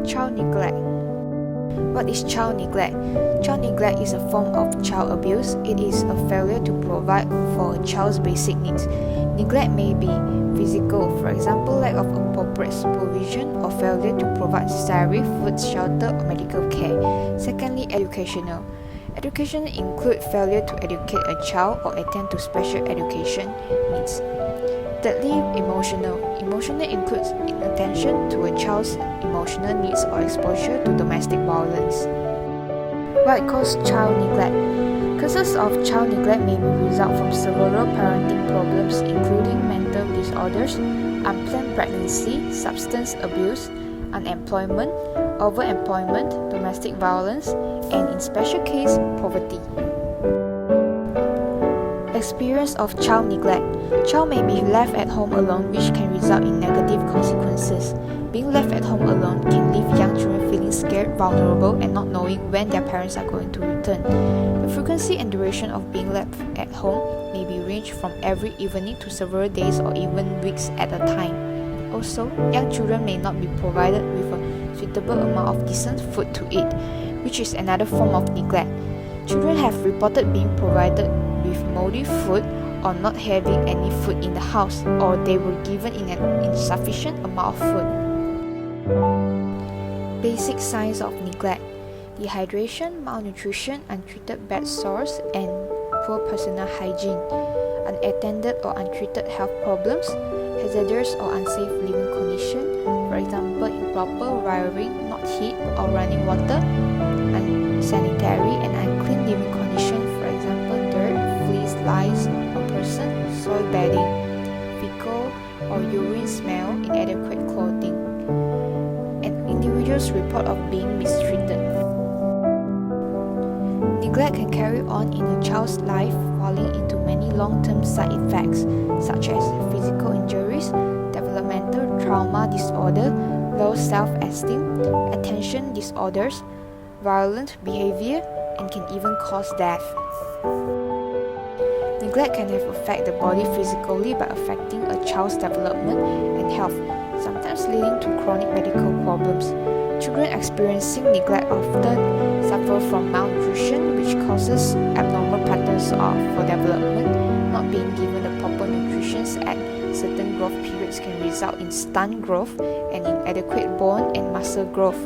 Child neglect. What is child neglect? Child neglect is a form of child abuse. It is a failure to provide for a child's basic needs. Neglect may be physical, for example, lack of appropriate supervision or failure to provide necessary food, shelter, or medical care. Secondly, educational. Education includes failure to educate a child or attend to special education needs. Thirdly, emotional. Emotional includes inattention to a child's emotional needs or exposure to domestic violence. What causes child neglect? Causes of child neglect may result from several parenting problems, including mental disorders, unplanned pregnancy, substance abuse, unemployment, overemployment, domestic violence, and in special case, poverty. Experience of child neglect. Child may be left at home alone, which can result in negative consequences. Being left at home alone can leave young children feeling scared, vulnerable, and not knowing when their parents are going to return. The frequency and duration of being left at home may be ranged from every evening to several days or even weeks at a time. Also, young children may not be provided with a suitable amount of decent food to eat, which is another form of neglect. Children have reported being provided with moldy food or not having any food in the house, or they were given in an insufficient amount of food. Basic signs of neglect: dehydration, malnutrition, untreated bed sores, and poor personal hygiene, unattended or untreated health problems, hazardous or unsafe living conditions, for example, improper wiring, not heat or running water, unsanitary and unclean living conditions, for example, dirt, fleas, lice on person, soil bedding, fecal or urine smell, inadequate clothing, and individuals' report of being mistreated. Neglect can carry on in a child's life, falling into many long-term side effects, such as physical injuries, developmental trauma disorder, low self-esteem, attention disorders, violent behavior, and can even cause death. Neglect can have affect the body physically by affecting a child's development and health, sometimes leading to chronic medical problems. Children experiencing neglect often suffer from malnutrition, which causes abnormal patterns for development. Not being given the proper nutrition at certain growth periods can result in stunted growth and inadequate bone and muscle growth.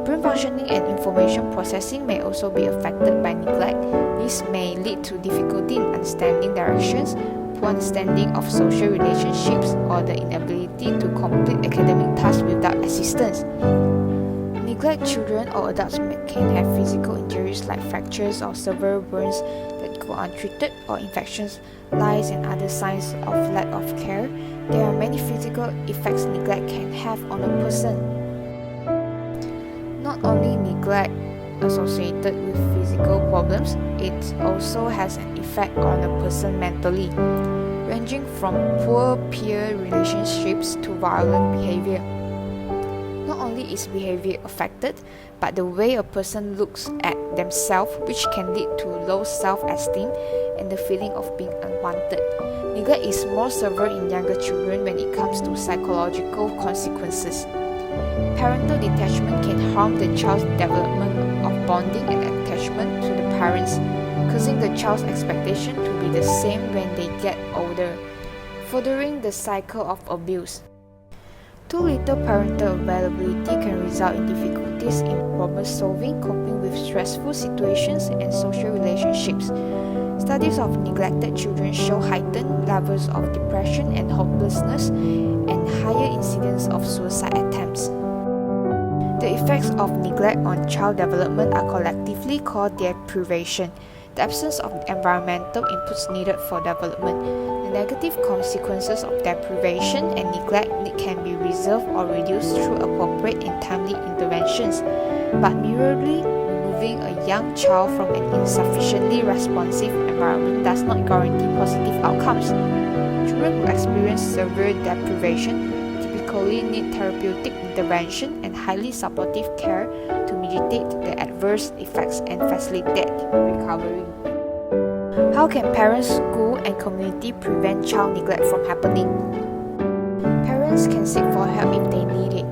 Brain functioning and information processing may also be affected by neglect. This may lead to difficulty in understanding directions, poor understanding of social relationships, or the inability to complete academic tasks without assistance. Neglect children or adults can have physical injuries like fractures or severe burns that go untreated, or infections, lice, and other signs of lack of care. There are many physical effects neglect can have on a person. Not only neglect associated with physical problems, it also has an effect on a person mentally, ranging from poor peer relationships to violent behavior. Not only is behavior affected, but the way a person looks at themselves, which can lead to low self-esteem and the feeling of being unwanted. Neglect is more severe in younger children when it comes to psychological consequences. Parental detachment can harm the child's development of bonding and attachment to the parents, causing the child's expectation to be the same when they get older, furthering the cycle of abuse. Too little parental availability can result in difficulties in problem solving, coping with stressful situations, and social relationships. Studies of neglected children show heightened levels of depression and hopelessness and higher incidence of suicide attempts. The effects of neglect on child development are collectively called deprivation, the absence of environmental inputs needed for development. The negative consequences of deprivation and neglect can be resolved or reduced through appropriate and timely interventions, but merely removing a young child from an insufficiently responsive environment does not guarantee positive outcomes. Children who experience severe deprivation typically need therapeutic intervention and highly supportive care to mitigate the adverse effects and facilitate recovery. How can parents, school, and community prevent child neglect from happening? Parents can seek for help if they need it.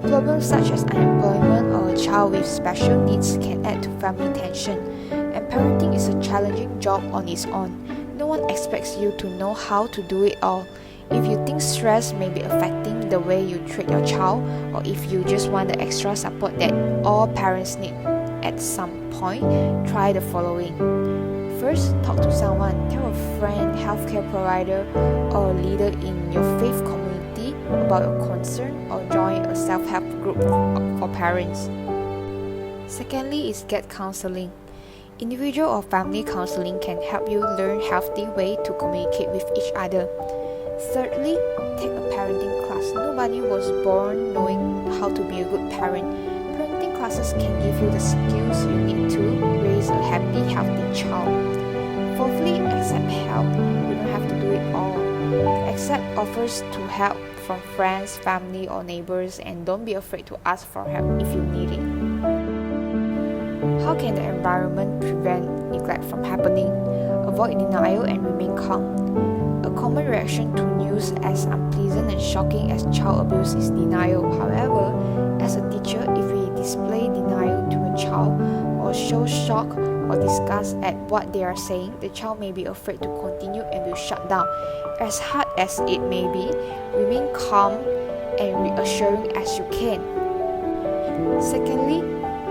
Problems such as unemployment or a child with special needs can add to family tension, and parenting is a challenging job on its own. No one expects you to know how to do it all. If you think stress may be affecting the way you treat your child, or if you just want the extra support that all parents need at some point, try the following. First, talk to someone. Tell a friend, healthcare provider, or a leader in your faith community about your concern, or join a self-help group for parents. Secondly is get counseling. Individual or family counseling can help you learn healthy way to communicate with each other. Thirdly, take a parenting class. Nobody was born knowing how to be a good parent. Parenting classes can give you the skills you need to raise a happy, healthy child. Fourthly, accept help. You don't have to do it all. Accept offers to help from friends, family, or neighbors, and don't be afraid to ask for help if you need it. How can the environment prevent neglect from happening? Avoid denial and remain calm. A common reaction to news as unpleasant and shocking as child abuse is denial. However, as a teacher, if we display denial to a child or show shock or disgust at what they are saying, the child may be afraid to continue and will shut down. As hard as it may be, remain calm and reassuring as you can. Secondly,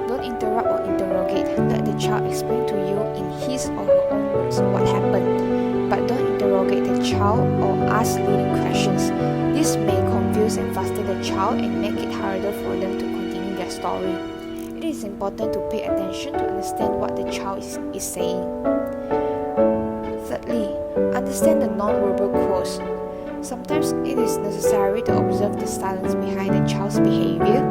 don't interrupt or interrogate. Let the child explain to you in his or her own words what happened, but don't interrogate the child or ask leading questions. This may confuse and frustrate the child and make it harder for them to continue their story. It is important to pay attention to understand what the child is saying. Thirdly, understand the non-verbal cues. Sometimes it is necessary to observe the silence behind the child's behavior.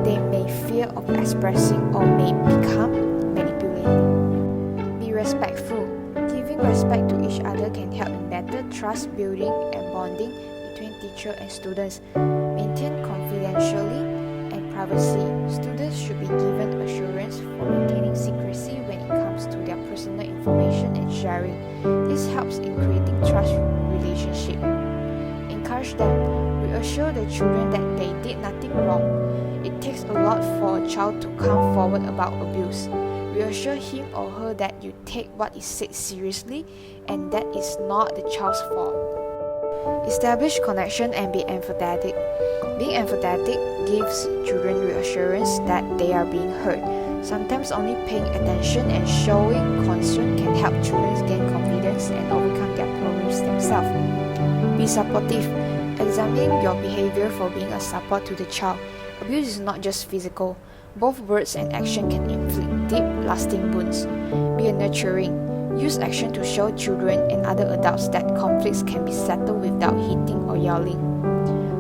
They may fear of expressing or may become manipulating. Be respectful. Giving respect to each other can help in better trust building and bonding between teacher and students. Maintain confidentiality and privacy. Students should be given assurance for maintaining secrecy when it comes to their personal information and sharing. This helps in creating trust relationship. Encourage them. Reassure the children that they did nothing wrong. It takes a lot for a child to come forward about abuse. Reassure him or her that you take what is said seriously and that is not the child's fault. Establish connection and be empathetic. Being empathetic gives children reassurance that they are being heard. Sometimes only paying attention and showing concern can help children gain confidence and overcome their problems themselves. Be supportive. Examine your behavior for being a support to the child. Abuse is not just physical. Both words and action can inflict deep, lasting wounds. Be nurturing. Use action to show children and other adults that conflicts can be settled without hitting or yelling.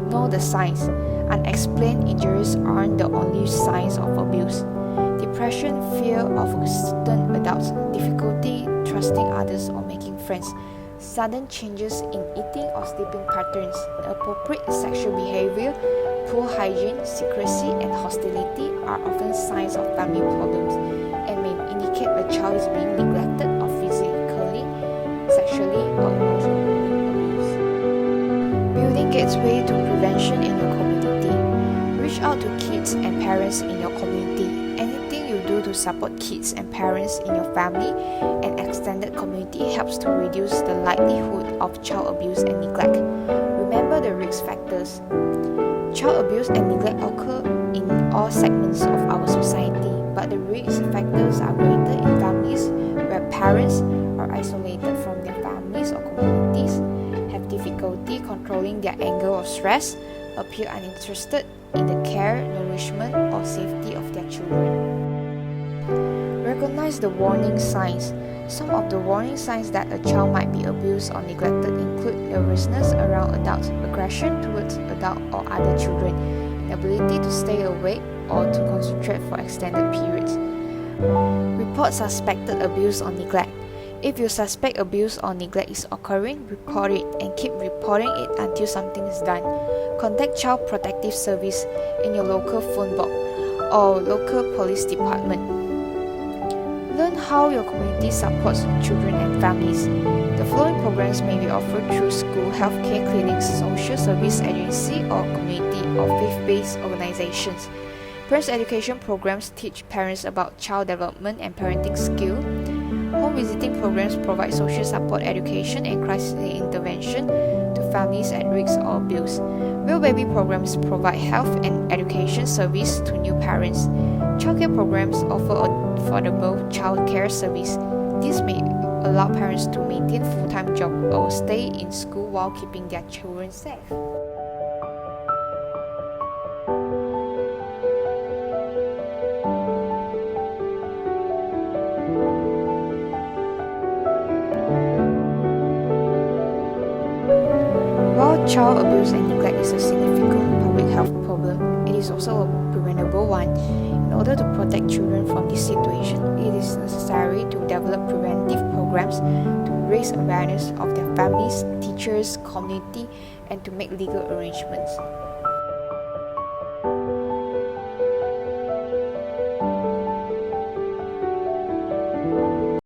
Know the signs. Unexplained injuries aren't the only signs of abuse. Depression, fear of certain adults, difficulty trusting others or making friends, sudden changes in eating or sleeping patterns, inappropriate sexual behavior, poor hygiene, secrecy, and hostility are often signs of family problems and may indicate a child is being neglected or physically, sexually, or emotionally abused. Building gateway to prevention in your community. Reach out to kids and parents in your community. Anything you do to support kids and parents in your family and extended community helps to reduce the likelihood of child abuse and neglect. Remember the risk factors. Child abuse and neglect occur in all segments of our society, but the risk factors are greater in families where parents are isolated from their families or communities, have difficulty controlling their anger or stress, appear uninterested in the care, nourishment, or safety of their children. Recognize the warning signs. Some of the warning signs that a child might be abused or neglected include nervousness around adults, aggression towards adult or other children, inability to stay awake or to concentrate for extended periods. Report suspected abuse or neglect. If you suspect abuse or neglect is occurring, report it and keep reporting it until something is done. Contact Child Protective Service in your local phone book or local police department. Learn how your community supports children and families. The following programs may be offered through school, healthcare clinics, social service agency, or community or faith-based organizations. Parents education programs teach parents about child development and parenting skill. Home visiting programs provide social support, education, and crisis intervention to families at risk of abuse. Real Baby programs provide health and education service to new parents. Childcare programs offer affordable childcare service. This may allow parents to maintain full-time job or stay in school while keeping their children safe. While child abuse and neglect is a significant public health problem, it is also a preventable one. In order to protect children from this situation, it is necessary to develop preventive programs to raise awareness of their families, teachers, community, and to make legal arrangements.